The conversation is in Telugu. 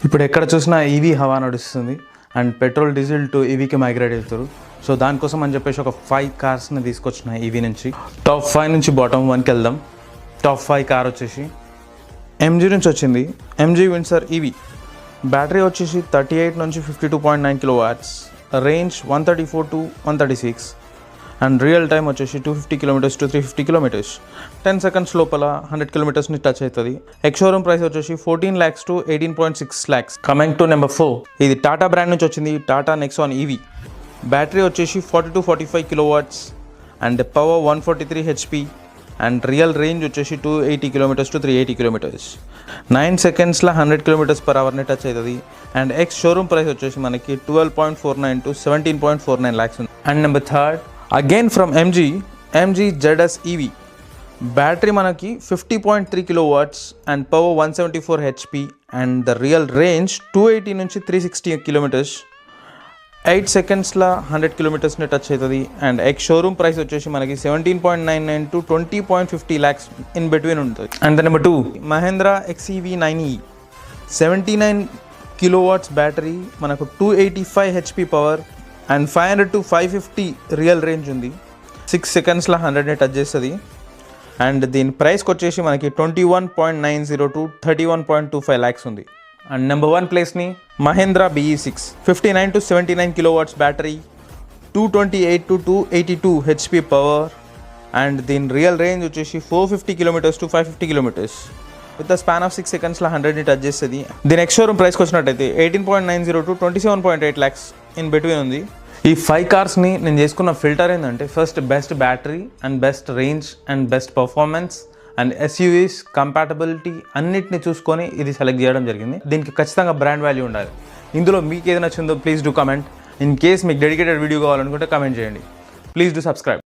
ఇప్పుడు ఎక్కడ చూసినా ఈవీ హవా నడుస్తుంది అండ్ పెట్రోల్ డీజిల్ టు ఈవీకి మైగ్రేట్ అవుతారు. సో దానికోసం అని చెప్పేసి ఒక 5 కార్స్ని తీసుకొచ్చిన ఈవీ నుంచి. టాప్ 5 నుంచి బాటమ్ 1కి వెళ్దాం. టాప్ 5 కార్ వచ్చేసి ఎంజీ నుంచి వచ్చింది. MG Windsor EV. బ్యాటరీ వచ్చేసి 38 నుంచి 52.9 kilowatts, range 134 to 136 and real time వచ్చేసి 250 కిలోమీటర్స్ టు 350 కిలోమీటర్స్. 10 సెకండ్స్ లోపల 100 కిలోమీటర్స్ని టచ్ అవుతుంది. ఎక్స్ షోరూమ్ ప్రైస్ వచ్చేసి 14 lakhs to 18.6 lakhs. Coming to number 4, ఇది టాటా బ్రాండ్ నుంచి వచ్చింది. Tata Nexon EV. బ్యాటరీ వచ్చేసి 40 to 45 kilowatts and power 143 HP and real range వచ్చేసి 280 కిలోమీటర్స్ టు 380 కిలోమీటర్స్. 9 సెకండ్స్లో 100 కిలోమీటర్స్ పర్ అవర్ని టచ్ అవుతుంది. అండ్ ఎక్స్ షోరూమ్ ప్రైస్ వచ్చేసి మనకి 12.49 to 17.49 lakhs ఉంది. And number 3, again from MG ZS EV. Battery మనకి 50.3 kilowatts and power 174 HP and the real range 280 నుంచి 360 కిలోమీటర్స్. 8 సెకండ్స్లో 100 కిలోమీటర్స్ని టచ్ అవుతుంది. అండ్ ఎక్స్ షోరూమ్ ప్రైస్ వచ్చేసి మనకి 17.99 to 20.50 lakhs ఇన్ బిట్వీన్ ఉంటుంది. And number 2, Mahindra XEV 9e. 79 kilowatts battery, మనకు 285 HP power and 500 to 550 real range ఉంది. 6 సెకండ్స్లో 100ని టచ్ చేస్తుంది. అండ్ దీని ప్రైస్కి వచ్చేసి మనకి 21.90 to 31.25 lakhs ఉంది. అండ్ నెంబర్ 1 ప్లేస్ని Mahindra BE6. 59 to 79 kilowatts battery, 228 to 282 HP power and దీని రియల్ రేంజ్ వచ్చేసి 450 kilometres to 550 kilometres. With the span of 6 సెకండ్స్లో 100ని టచ్ చేస్తుంది. దీని ఎక్స్ షోరూమ్ ప్రైస్కి వచ్చినట్టయితే 18.90 to 27.8 lakhs ఇన్ బిట్వీన్ ఉంది. ఈ 5 కార్స్ని నేను చేసుకున్న ఫిల్టర్ ఏంటంటే, first best battery and best range and best performance and SUVs compatibility అన్నిటిని చూసుకొని ఇది సెలెక్ట్ చేయడం జరిగింది. దీనికి ఖచ్చితంగా బ్రాండ్ వాల్యూ ఉండాలి. ఇందులో మీకు ఏది నచ్చిందో please do comment. In case మీకు డెడికేటెడ్ వీడియో కావాలనుకుంటే కమెంట్ చేయండి. Please do subscribe.